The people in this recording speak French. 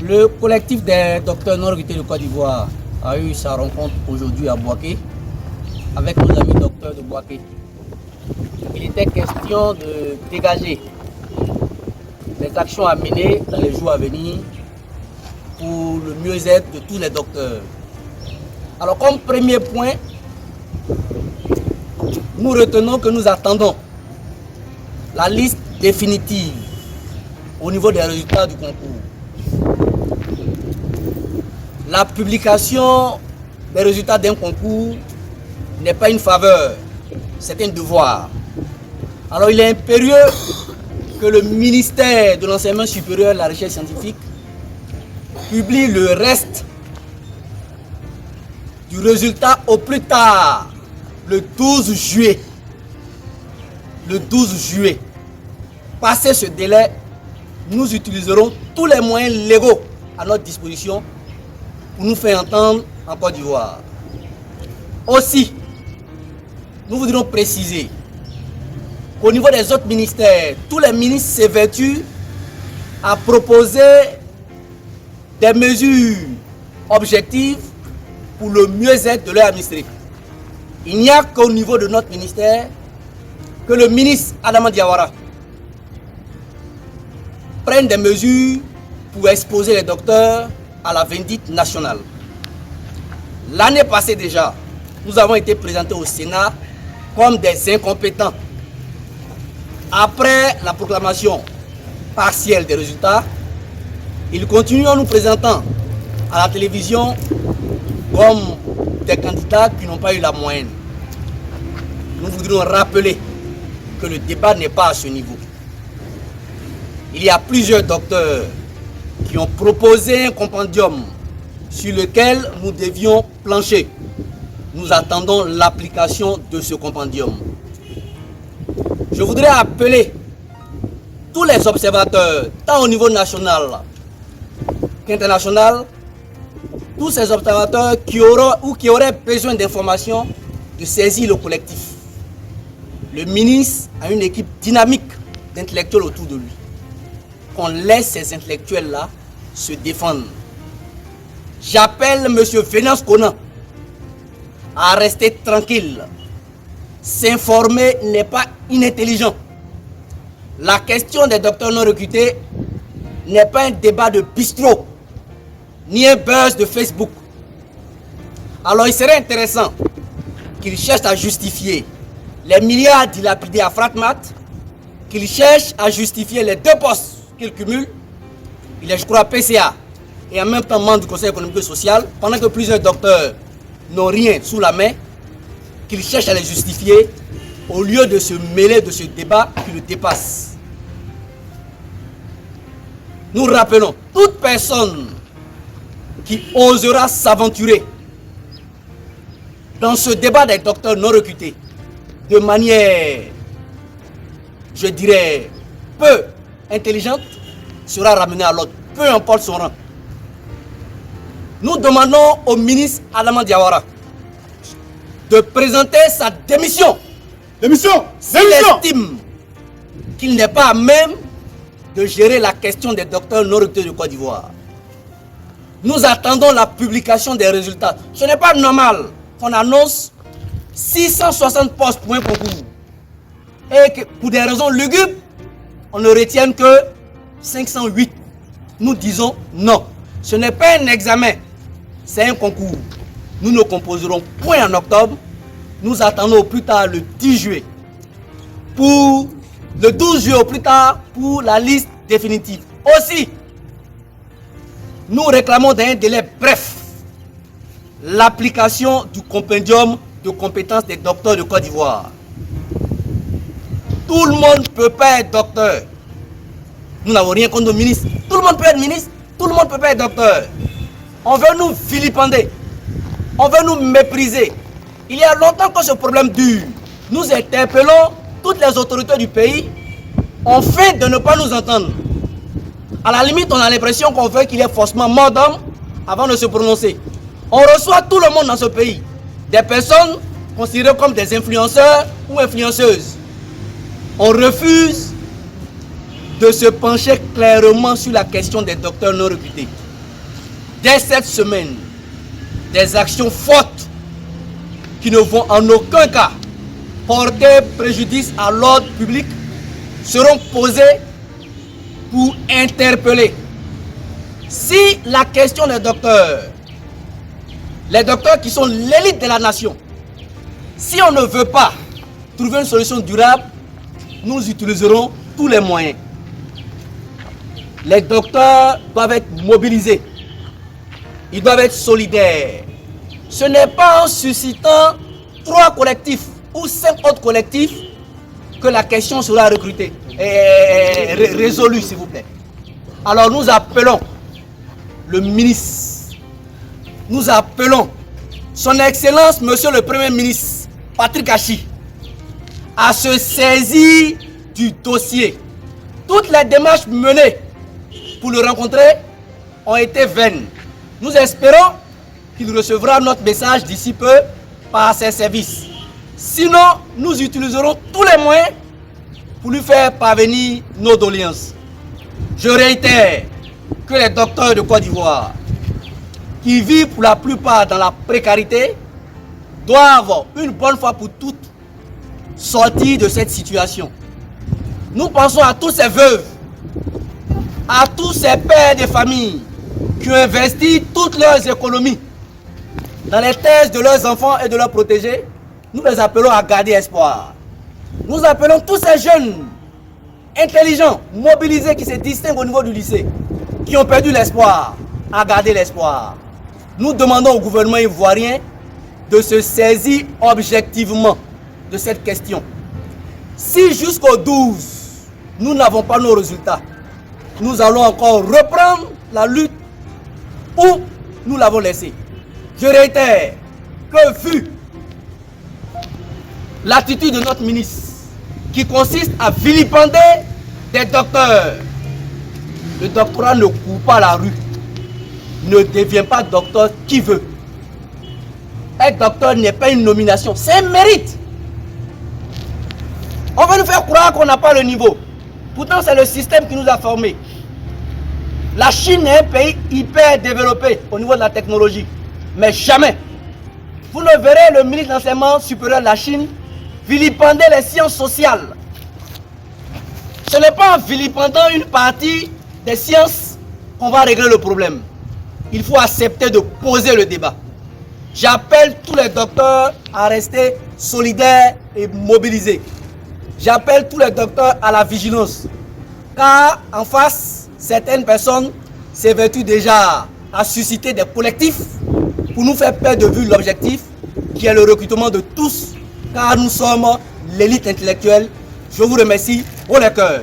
Le collectif des docteurs non recrutés de Côte d'Ivoire a eu sa rencontre aujourd'hui à Bouaké avec nos amis docteurs de Bouaké. Il était question de dégager les actions à mener dans les jours à venir pour le mieux-être de tous les docteurs. Alors comme premier point, nous retenons que nous attendons la liste définitive au niveau des résultats du concours. La publication des résultats d'un concours n'est pas une faveur, c'est un devoir. Alors il est impérieux que le ministère de l'Enseignement supérieur et de la Recherche scientifique publie le reste du résultat au plus tard le 12 juillet. Le 12 juillet. Passé ce délai, nous utiliserons tous les moyens légaux à notre disposition pour nous faire entendre en Côte d'Ivoire. Aussi, nous voudrions préciser qu'au niveau des autres ministères, tous les ministres s'évertuent à proposer des mesures objectives pour le mieux-être de leurs administrés. Il n'y a qu'au niveau de notre ministère que le ministre Adama Diawara prenne des mesures pour exposer les docteurs à la vindicte nationale. L'année passée déjà, nous avons été présentés au Sénat comme des incompétents. Après la proclamation partielle des résultats, ils continuent en nous présentant à la télévision comme des candidats qui n'ont pas eu la moyenne. Nous voudrions rappeler que le débat n'est pas à ce niveau. Il y a plusieurs docteurs qui ont proposé un compendium sur lequel nous devions plancher. Nous attendons l'application de ce compendium. Je voudrais appeler tous les observateurs, tant au niveau national qu'international, tous ces observateurs qui auraient besoin d'informations, de saisir le collectif. Le ministre a une équipe dynamique d'intellectuels autour de lui. Qu'on laisse ces intellectuels-là se défendre. J'appelle M. Venance Conan à rester tranquille. S'informer n'est pas inintelligent. La question des docteurs non recrutés n'est pas un débat de bistrot, ni un buzz de Facebook. Alors il serait intéressant qu'ils cherchent à justifier les milliards dilapidés à Fratmat, qu'ils cherchent à justifier les 2 postes qu'il cumule. Il est, je crois, PCA et en même temps membre du Conseil économique et social, pendant que plusieurs docteurs n'ont rien sous la main, qu'ils cherchent à les justifier au lieu de se mêler de ce débat qui le dépasse. Nous rappelons, toute personne qui osera s'aventurer dans ce débat des docteurs non recrutés de manière, je dirais, peu intelligente, sera ramené à l'ordre, peu importe son rang. Nous demandons au ministre Adama Diawara de présenter sa démission. S'il estime qu'il n'est pas à même de gérer la question des docteurs non recrutés de Côte d'Ivoire. Nous attendons la publication des résultats. Ce n'est pas normal qu'on annonce 660 postes pour un concours et que pour des raisons lugubres, on ne retienne que 508. Nous disons non. Ce n'est pas un examen, c'est un concours. Nous ne composerons point en octobre. Nous attendons au plus tard le 10 juillet. Pour le 12 juillet au plus tard pour la liste définitive. Aussi, nous réclamons dans un délai bref l'application du compendium de compétences des docteurs de Côte d'Ivoire. Tout le monde ne peut pas être docteur. Nous n'avons rien contre nos ministres. Tout le monde peut être ministre, tout le monde ne peut pas être docteur. On veut nous vilipender. On veut nous mépriser. Il y a longtemps que ce problème dure. Nous interpellons toutes les autorités du pays. On fait de ne pas nous entendre. À la limite, on a l'impression qu'on veut qu'il y ait forcément mort d'homme avant de se prononcer. On reçoit tout le monde dans ce pays. Des personnes considérées comme des influenceurs ou influenceuses. On refuse de se pencher clairement sur la question des docteurs non recrutés. dès cette semaine, des actions fortes qui ne vont en aucun cas porter préjudice à l'ordre public seront posées pour interpeller. Si la question des docteurs qui sont l'élite de la nation, si on ne veut pas trouver une solution durable, nous utiliserons tous les moyens. Les docteurs doivent être mobilisés. Ils doivent être solidaires. Ce n'est pas en suscitant 3 collectifs ou 5 autres collectifs que la question sera recrutée et résolue, s'il vous plaît. Alors nous appelons le ministre, nous appelons son Excellence, Monsieur le Premier ministre, Patrick Achi, à se saisir du dossier. Toutes les démarches menées pour le rencontrer ont été vaines. Nous espérons qu'il recevra notre message d'ici peu par ses services. Sinon, nous utiliserons tous les moyens pour lui faire parvenir nos doléances. Je réitère que les docteurs de Côte d'Ivoire, qui vivent pour la plupart dans la précarité, doivent une bonne fois pour toutes sortir de cette situation. Nous pensons à tous ces veuves, à tous ces pères de famille qui ont investi toutes leurs économies dans les thèses de leurs enfants et de leurs protégés. Nous les appelons à garder espoir. Nous appelons tous ces jeunes intelligents, mobilisés, qui se distinguent au niveau du lycée, qui ont perdu l'espoir, à garder l'espoir. Nous demandons au gouvernement ivoirien de se saisir objectivement de cette question. Si jusqu'au 12, nous n'avons pas nos résultats, nous allons encore reprendre la lutte où nous l'avons laissée. Je réitère que vu l'attitude de notre ministre, qui consiste à vilipender des docteurs, le doctorat ne court pas la rue, ne devient pas docteur qui veut. Être docteur n'est pas une nomination, c'est un mérite. On veut nous faire croire qu'on n'a pas le niveau. Pourtant, c'est le système qui nous a formés. La Chine est un pays hyper développé au niveau de la technologie. Mais jamais, vous ne verrez le ministre de l'Enseignement supérieur de la Chine vilipender les sciences sociales. Ce n'est pas en vilipendant une partie des sciences qu'on va régler le problème. Il faut accepter de poser le débat. J'appelle tous les docteurs à rester solidaires et mobilisés. J'appelle tous les docteurs à la vigilance. Car en face, certaines personnes s'évertuent déjà à susciter des collectifs pour nous faire perdre de vue l'objectif qui est le recrutement de tous, car nous sommes l'élite intellectuelle. Je vous remercie pour le cœur.